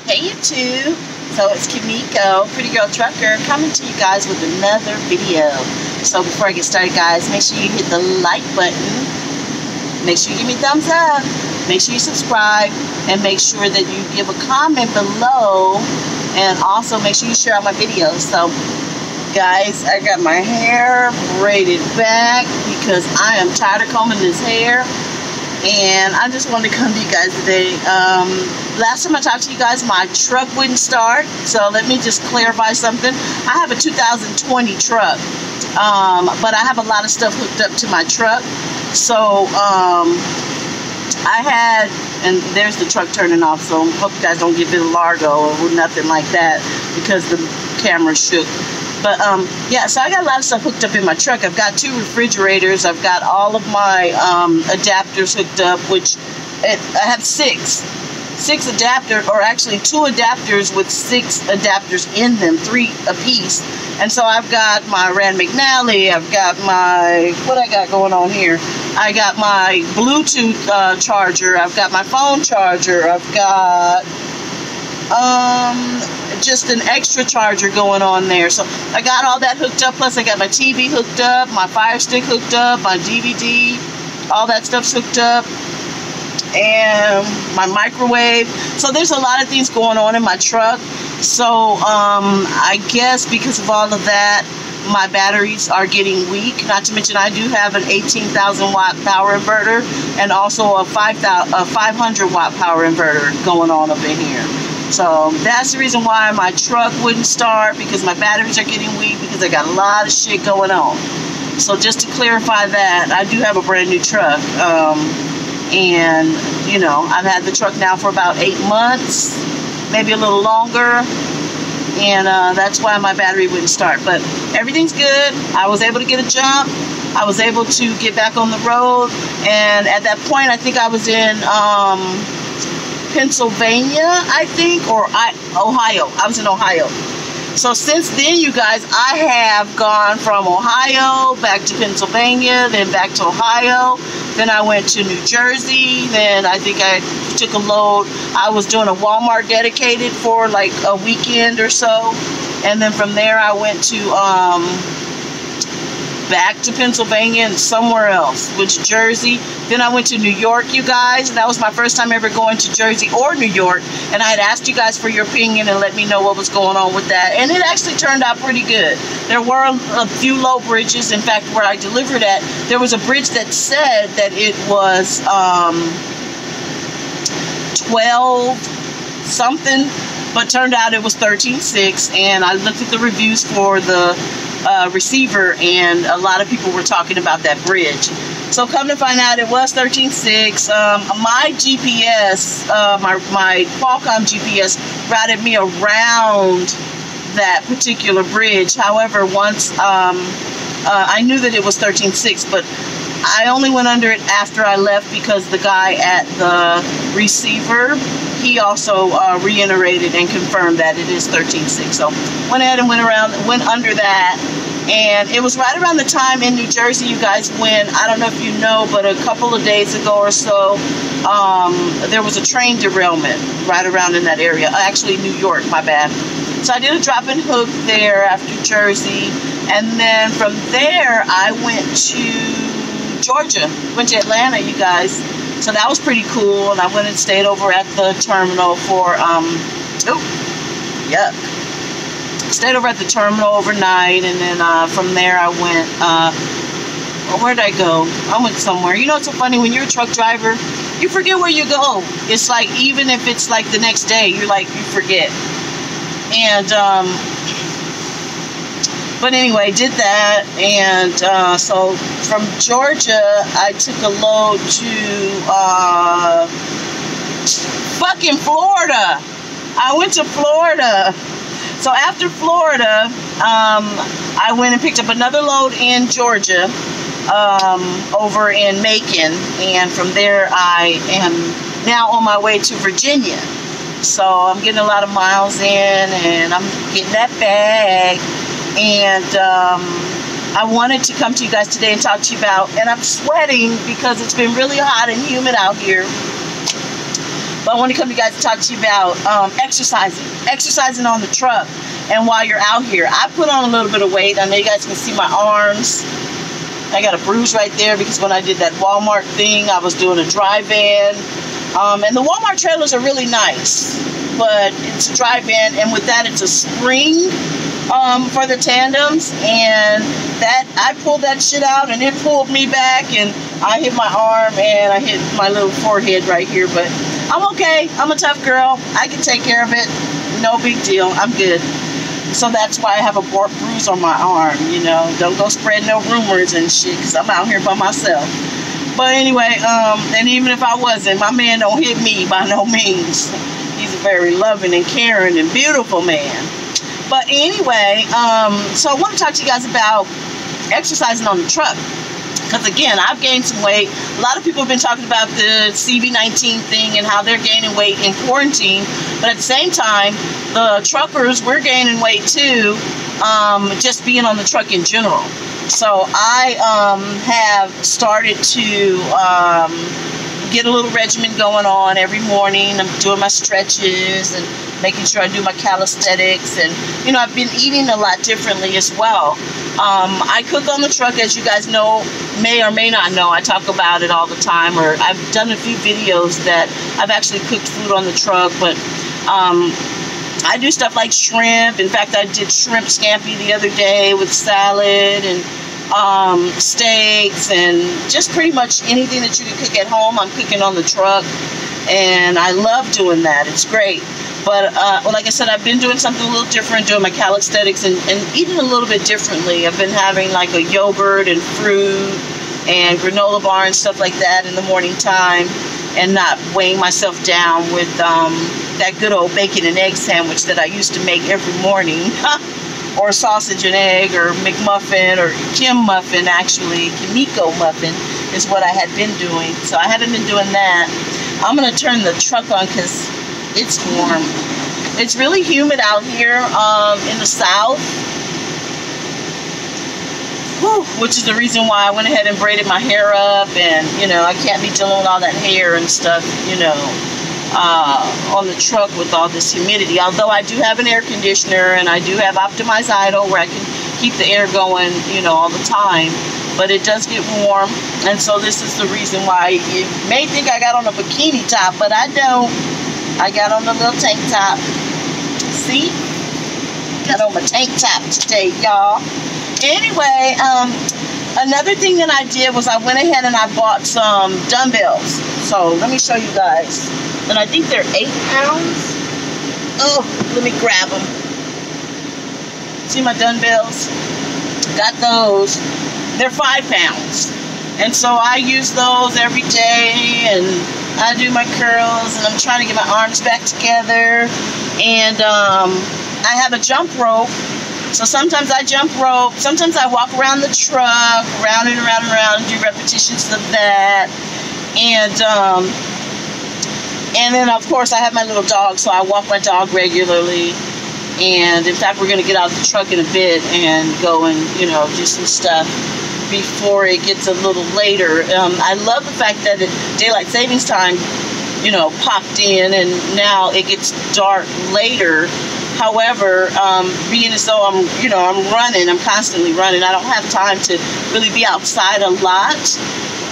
Hey YouTube, so it's Kimiko, Pretty Girl Trucker, coming to you guys with another video. So before I get started, guys, make sure you hit the like button, make sure you give me a thumbs up, make sure you subscribe, and make sure that you give a comment below, and also make sure you share out my videos. So guys, I got my hair braided back because I am tired of combing this hair. And I just wanted to come to you guys today. Last time I talked to you guys, my truck wouldn't start. So let me just clarify something. I have a 2020 truck, but I have a lot of stuff hooked up to my truck. So I had, and there's the truck turning off. So I hope you guys don't get Largo or nothing like that because the camera shook. But yeah, so I got a lot of stuff hooked up in my truck. I've got 2 refrigerators. I've got all of my adapters hooked up, which I have 6 adapters, or actually 2 adapters with 6 adapters in them, 3 apiece. And so I've got my Rand McNally. I've got my, what I got going on here? I got my Bluetooth charger. I've got my phone charger. I've got just an extra charger going on there. So I got all that hooked up, plus I got my TV hooked up, my Fire Stick hooked up, my DVD, all that stuff's hooked up, and my microwave. So there's a lot of things going on in my truck. So I guess because of all of that, my batteries are getting weak. Not to mention I do have an 18,000 watt power inverter and also a 500 watt power inverter going on up in here. So that's the reason why my truck wouldn't start, because my batteries are getting weak, because I got a lot of shit going on. So just to clarify that, I do have a brand new truck. And, you know, I've had the truck now for about 8 months, maybe a little longer. And that's why my battery wouldn't start. But everything's good. I was able to get a jump. I was able to get back on the road. And at that point, I think I was in Pennsylvania, I think, or Ohio. I was in Ohio. So since then, you guys, I have gone from Ohio back to Pennsylvania, then back to Ohio, then I went to New Jersey, then I think I took a load. I was doing a Walmart dedicated for like a weekend or so, and then from there I went to back to Pennsylvania and somewhere else, which Jersey. Then I went to New York, you guys, and that was my first time ever going to Jersey or New York. And I had asked you guys for your opinion and let me know what was going on with that. And it actually turned out pretty good. There were a few low bridges. In fact, where I delivered at, there was a bridge that said that it was 12 something, but turned out it was 13.6. And I looked at the reviews for the receiver, and a lot of people were talking about that bridge. So come to find out, it was 13.6. My GPS, my Qualcomm GPS routed me around that particular bridge. However, once I knew that it was 13.6, but I only went under it after I left, because the guy at the receiver, he also reiterated and confirmed that it is 13.6. So went ahead and went under that. And it was right around the time in New Jersey, you guys, when, I don't know if you know, but a couple of days ago or so, there was a train derailment right around in that area. Actually, New York, my bad. So I did a drop and hook there after Jersey. And then from there, I went to Georgia, went to Atlanta, you guys. So that was pretty cool. And I went and stayed over at the terminal for, stayed over at the terminal overnight, and then from there I went, where did I go? I went somewhere. You know, it's so funny, when you're a truck driver, you forget where you go. It's like, even if it's like the next day, you're like, you forget. And, but anyway, did that, and so from Georgia, I took a load to fucking Florida. I went to Florida. So after Florida, I went and picked up another load in Georgia, over in Macon, and from there I am now on my way to Virginia. So I'm getting a lot of miles in, and I'm getting that bag, and I wanted to come to you guys today and talk to you about, and I'm sweating because it's been really hot and humid out here. But I want to come to you guys to talk to you about exercising on the truck. And while you're out here, I put on a little bit of weight. I know you guys can see my arms. I got a bruise right there because when I did that Walmart thing, I was doing a drive-in. And the Walmart trailers are really nice, but it's a drive-in, and with that, it's a spring for the tandems, and that I pulled that shit out, and it pulled me back, and I hit my arm, and I hit my little forehead right here, but I'm okay. I'm a tough girl. I can take care of it. No big deal. I'm good. So that's why I have a bruise on my arm, you know. Don't go spreading no rumors and shit, because I'm out here by myself. But anyway, and even if I wasn't, my man don't hit me by no means. He's a very loving and caring and beautiful man. But anyway, so I want to talk to you guys about exercising on the truck. Because again, I've gained some weight. A lot of people have been talking about the CV-19 thing and how they're gaining weight in quarantine. But at the same time, the truckers, we're gaining weight too, just being on the truck in general. So I have started to get a little regimen going on every morning. I'm doing my stretches and making sure I do my calisthenics. And, you know, I've been eating a lot differently as well. I cook on the truck, as you guys know, may or may not know. I talk about it all the time, or I've done a few videos that I've actually cooked food on the truck, but I do stuff like shrimp. In fact, I did shrimp scampi the other day with salad and steaks and just pretty much anything that you can cook at home, I'm cooking on the truck, and I love doing that. It's great. But well, like I said, I've been doing something a little different, doing my calisthenics and eating a little bit differently. I've been having like a yogurt and fruit and granola bar and stuff like that in the morning time, and not weighing myself down with that good old bacon and egg sandwich that I used to make every morning. Or sausage and egg, or McMuffin, or Kim muffin, actually. Kimiko muffin is what I had been doing. So I haven't been doing that. I'm going to turn the truck on because it's warm. It's really humid out here in the south. Whew, which is the reason why I went ahead and braided my hair up. And, you know, I can't be dealing with all that hair and stuff, you know, on the truck with all this humidity. Although I do have an air conditioner and I do have optimized idle where I can keep the air going, you know, all the time. But it does get warm, and so this is the reason why you may think I got on a bikini top, but I don't. I got on a little tank top. See? Got on my tank top today, y'all. Anyway, another thing that I did was I went ahead and I bought some dumbbells. So let me show you guys. And I think they're 8 pounds. Oh, let me grab them. See my dumbbells? Got those. They're 5 pounds. And so I use those every day, and I do my curls, and I'm trying to get my arms back together. And I have a jump rope. So sometimes I jump rope. Sometimes I walk around the truck, round and around and around, and do repetitions of that. And then, of course, I have my little dog, so I walk my dog regularly. And, in fact, we're going to get out of the truck in a bit and go and, you know, do some stuff before it gets a little later. I love the fact that daylight savings time, you know, popped in, and now it gets dark later. However, being as though I'm running, I'm constantly running, I don't have time to really be outside a lot.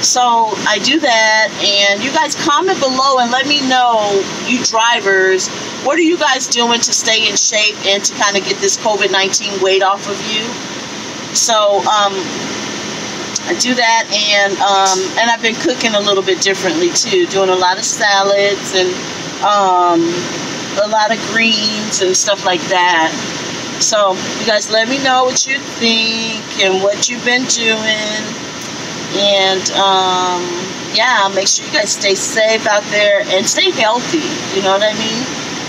So I do that, and you guys comment below and let me know, you drivers, what are you guys doing to stay in shape and to kind of get this COVID-19 weight off of you? So I do that, and I've been cooking a little bit differently too, doing a lot of salads and a lot of greens and stuff like that. So you guys let me know what you think and what you've been doing. And yeah, make sure you guys stay safe out there and stay healthy, you know what I mean?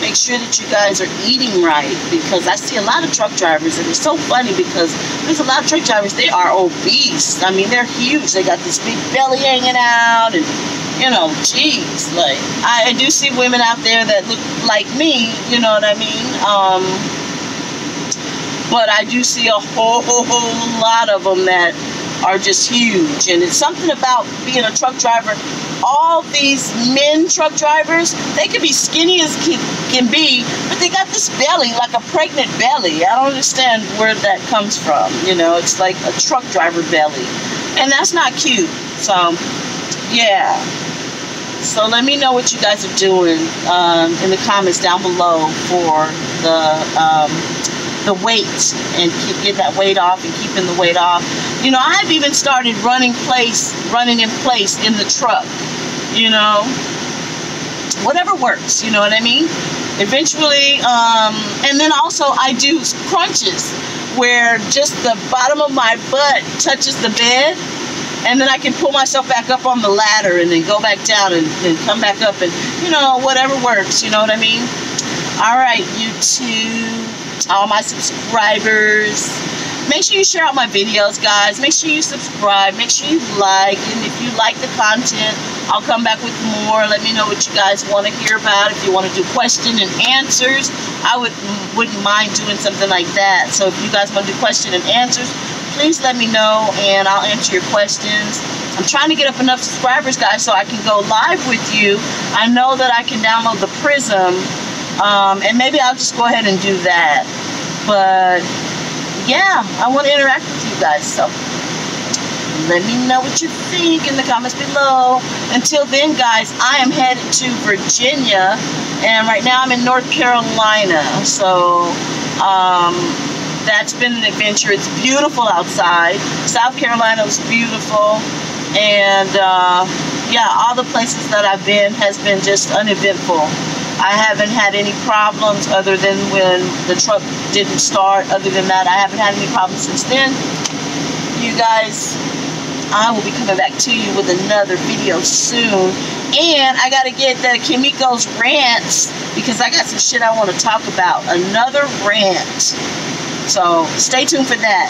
Make sure that you guys are eating right, because I see a lot of truck drivers, and it's so funny because there's a lot of truck drivers, they are obese. I mean, they're huge. They got this big belly hanging out, and, you know, geez, like, I do see women out there that look like me, you know what I mean? But I do see a whole lot of them that are just huge. And it's something about being a truck driver. All these men truck drivers, they can be skinny as can be, but they got this belly, like a pregnant belly. I don't understand where that comes from. You know, it's like a truck driver belly. And that's not cute. So, yeah. So let me know what you guys are doing in the comments down below for the weight, and getting that weight off and keeping the weight off. You know, I've even started running in place in the truck. You know, whatever works. You know what I mean? Eventually, and then also I do crunches where just the bottom of my butt touches the bed, and then I can pull myself back up on the ladder and then go back down and come back up, and, you know, whatever works, you know what I mean? All right, YouTube, all my subscribers, make sure you share out my videos, guys. Make sure you subscribe. Make sure you like, and if you like the content, I'll come back with more. Let me know what you guys want to hear about. If you want to do question and answers, I wouldn't mind doing something like that. So if you guys want to do question and answers, please let me know, and I'll answer your questions. I'm trying to get up enough subscribers, guys, so I can go live with you. I know that I can download the Prism, and maybe I'll just go ahead and do that. But yeah, I want to interact with you guys, so let me know what you think in the comments below. Until then, guys, I am headed to Virginia, and right now I'm in North Carolina. So that's been an adventure. It's beautiful outside. South Carolina was beautiful, and yeah, all the places that I've been has been just uneventful. I haven't had any problems other than when the truck didn't start. Other than that, I haven't had any problems since then. You guys, I will be coming back to you with another video soon. And I got to get the Kimiko's rants, because I got some shit I want to talk about. Another rant. So stay tuned for that.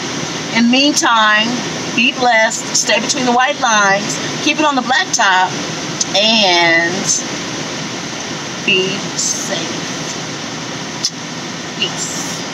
In the meantime, be blessed. Stay between the white lines. Keep it on the black top. And be safe. Peace.